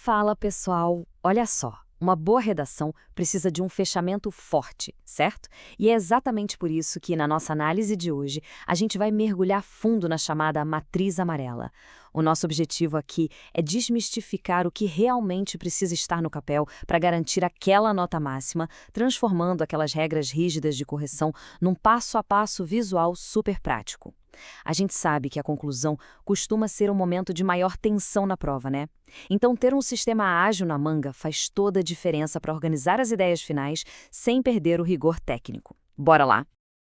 Fala, pessoal! Olha só, uma boa redação precisa de um fechamento forte, certo? E é exatamente por isso que, na nossa análise de hoje, a gente vai mergulhar fundo na chamada matriz amarela. O nosso objetivo aqui é desmistificar o que realmente precisa estar no papel para garantir aquela nota máxima, transformando aquelas regras rígidas de correção num passo a passo visual super prático. A gente sabe que a conclusão costuma ser um momento de maior tensão na prova, né? Então, ter um sistema ágil na manga faz toda a diferença para organizar as ideias finais sem perder o rigor técnico. Bora lá!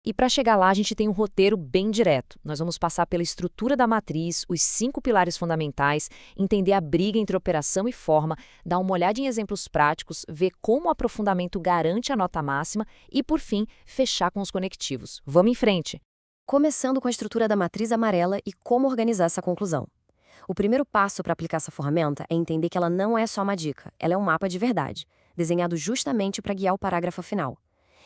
E para chegar lá, a gente tem um roteiro bem direto. Nós vamos passar pela estrutura da matriz, os 5 pilares fundamentais, entender a briga entre operação e forma, dar uma olhada em exemplos práticos, ver como o aprofundamento garante a nota máxima e, por fim, fechar com os conectivos. Vamos em frente! Começando com a estrutura da matriz amarela e como organizar essa conclusão. O primeiro passo para aplicar essa ferramenta é entender que ela não é só uma dica, ela é um mapa de verdade, desenhado justamente para guiar o parágrafo final.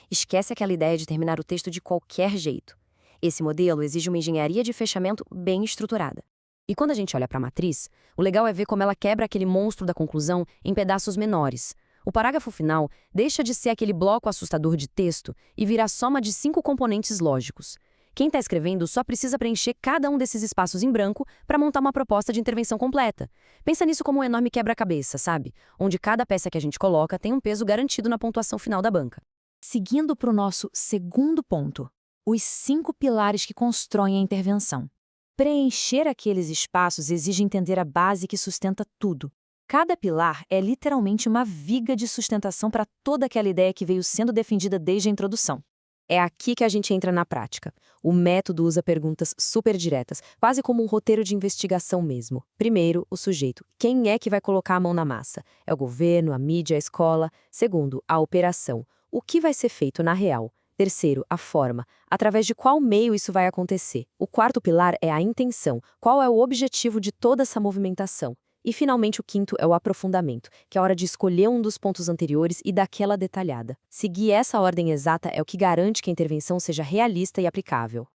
Esquece aquela ideia de terminar o texto de qualquer jeito. Esse modelo exige uma engenharia de fechamento bem estruturada. E quando a gente olha para a matriz, o legal é ver como ela quebra aquele monstro da conclusão em pedaços menores. O parágrafo final deixa de ser aquele bloco assustador de texto e vira a soma de 5 componentes lógicos. Quem está escrevendo só precisa preencher cada um desses espaços em branco para montar uma proposta de intervenção completa. Pensa nisso como um enorme quebra-cabeça, sabe? Onde cada peça que a gente coloca tem um peso garantido na pontuação final da banca. Seguindo para o nosso segundo ponto, os 5 pilares que constroem a intervenção. Preencher aqueles espaços exige entender a base que sustenta tudo. Cada pilar é literalmente uma viga de sustentação para toda aquela ideia que veio sendo defendida desde a introdução. É aqui que a gente entra na prática. O método usa perguntas super diretas, quase como um roteiro de investigação mesmo. Primeiro, o sujeito. Quem é que vai colocar a mão na massa? É o governo, a mídia, a escola? Segundo, a operação. O que vai ser feito na real? Terceiro, a forma. Através de qual meio isso vai acontecer? O quarto pilar é a intenção. Qual é o objetivo de toda essa movimentação? E, finalmente, o quinto é o aprofundamento, que é a hora de escolher um dos pontos anteriores e daquela detalhada. Seguir essa ordem exata é o que garante que a intervenção seja realista e aplicável.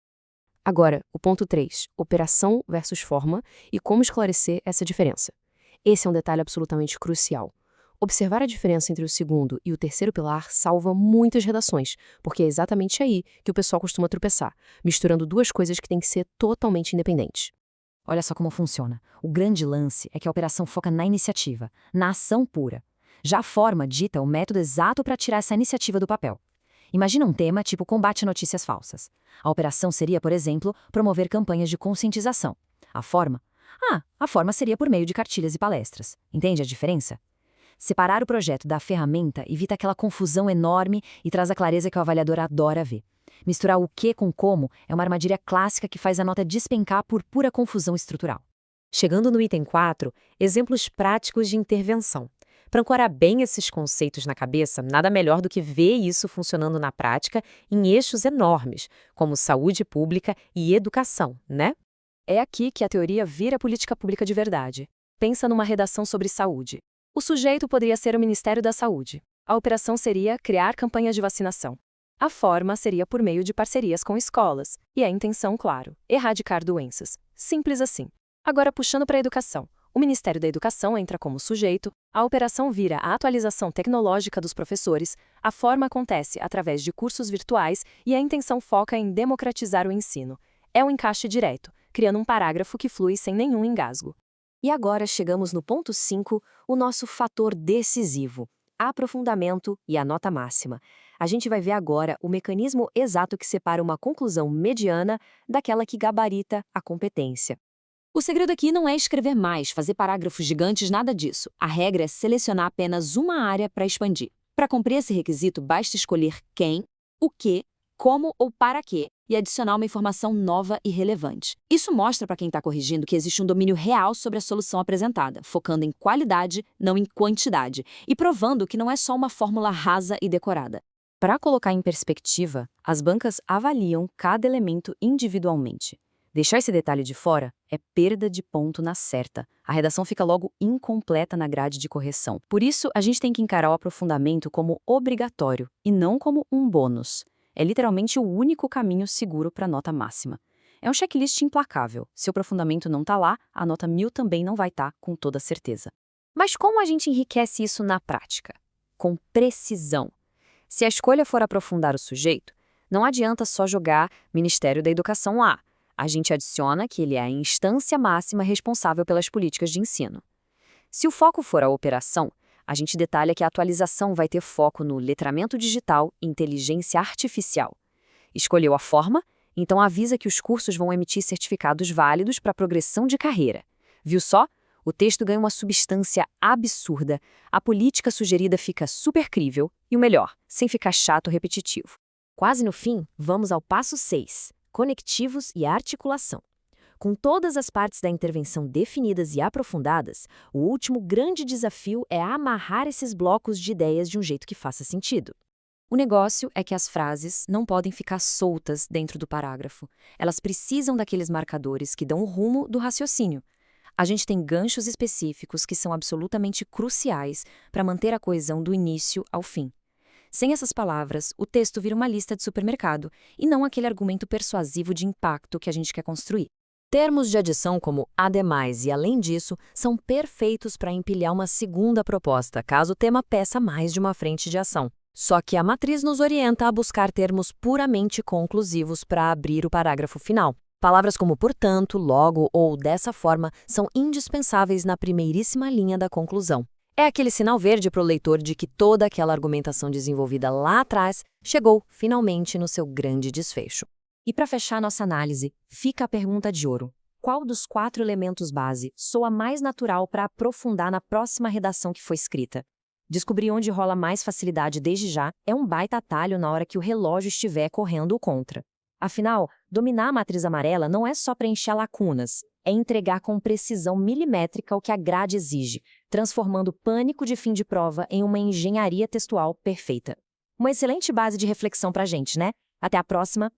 Agora, o ponto 3, operação versus forma e como esclarecer essa diferença. Esse é um detalhe absolutamente crucial. Observar a diferença entre o segundo e o terceiro pilar salva muitas redações, porque é exatamente aí que o pessoal costuma tropeçar, misturando duas coisas que têm que ser totalmente independentes. Olha só como funciona. O grande lance é que a operação foca na iniciativa, na ação pura. Já a forma dita o método exato para tirar essa iniciativa do papel. Imagina um tema tipo combate a notícias falsas. A operação seria, por exemplo, promover campanhas de conscientização. A forma? A forma seria por meio de cartilhas e palestras. Entende a diferença? Separar o projeto da ferramenta evita aquela confusão enorme e traz a clareza que o avaliador adora ver. Misturar o que com como é uma armadilha clássica que faz a nota despencar por pura confusão estrutural. Chegando no item 4, exemplos práticos de intervenção. Para ancorar bem esses conceitos na cabeça, nada melhor do que ver isso funcionando na prática em eixos enormes, como saúde pública e educação, né? É aqui que a teoria vira política pública de verdade. Pensa numa redação sobre saúde. O sujeito poderia ser o Ministério da Saúde. A operação seria criar campanhas de vacinação. A forma seria por meio de parcerias com escolas. E a intenção, claro, erradicar doenças. Simples assim. Agora, puxando para a educação. O Ministério da Educação entra como sujeito, a operação vira a atualização tecnológica dos professores, a forma acontece através de cursos virtuais e a intenção foca em democratizar o ensino. É um encaixe direto, criando um parágrafo que flui sem nenhum engasgo. E agora chegamos no ponto 5, o nosso fator decisivo, aprofundamento e a nota máxima. A gente vai ver agora o mecanismo exato que separa uma conclusão mediana daquela que gabarita a competência. O segredo aqui não é escrever mais, fazer parágrafos gigantes, nada disso. A regra é selecionar apenas uma área para expandir. Para cumprir esse requisito, basta escolher quem, o que, como ou para quê e adicionar uma informação nova e relevante. Isso mostra para quem está corrigindo que existe um domínio real sobre a solução apresentada, focando em qualidade, não em quantidade, e provando que não é só uma fórmula rasa e decorada. Para colocar em perspectiva, as bancas avaliam cada elemento individualmente. Deixar esse detalhe de fora é perda de ponto na certa. A redação fica logo incompleta na grade de correção. Por isso, a gente tem que encarar o aprofundamento como obrigatório e não como um bônus. É literalmente o único caminho seguro para a nota máxima. É um checklist implacável. Se o aprofundamento não está lá, a nota 1000 também não vai estar, com toda certeza. Mas como a gente enriquece isso na prática? Com precisão. Se a escolha for aprofundar o sujeito, não adianta só jogar Ministério da Educação lá. A gente adiciona que ele é a instância máxima responsável pelas políticas de ensino. Se o foco for a operação, a gente detalha que a atualização vai ter foco no letramento digital e inteligência artificial. Escolheu a forma? Então avisa que os cursos vão emitir certificados válidos para progressão de carreira. Viu só? O texto ganha uma substância absurda, a política sugerida fica super crível e o melhor, sem ficar chato ou repetitivo. Quase no fim, vamos ao passo 6, conectivos e articulação. Com todas as partes da intervenção definidas e aprofundadas, o último grande desafio é amarrar esses blocos de ideias de um jeito que faça sentido. O negócio é que as frases não podem ficar soltas dentro do parágrafo. Elas precisam daqueles marcadores que dão o rumo do raciocínio. A gente tem ganchos específicos que são absolutamente cruciais para manter a coesão do início ao fim. Sem essas palavras, o texto vira uma lista de supermercado e não aquele argumento persuasivo de impacto que a gente quer construir. Termos de adição como ademais e além disso são perfeitos para empilhar uma segunda proposta, caso o tema peça mais de uma frente de ação. Só que a matriz nos orienta a buscar termos puramente conclusivos para abrir o parágrafo final. Palavras como portanto, logo ou dessa forma são indispensáveis na primeiríssima linha da conclusão. É aquele sinal verde para o leitor de que toda aquela argumentação desenvolvida lá atrás chegou, finalmente, no seu grande desfecho. E para fechar nossa análise, fica a pergunta de ouro. Qual dos 4 elementos base soa mais natural para aprofundar na próxima redação que foi escrita? Descobrir onde rola mais facilidade desde já é um baita atalho na hora que o relógio estiver correndo contra. Afinal, dominar a matriz amarela não é só preencher lacunas, é entregar com precisão milimétrica o que a grade exige, transformando o pânico de fim de prova em uma engenharia textual perfeita. Uma excelente base de reflexão pra gente, né? Até a próxima!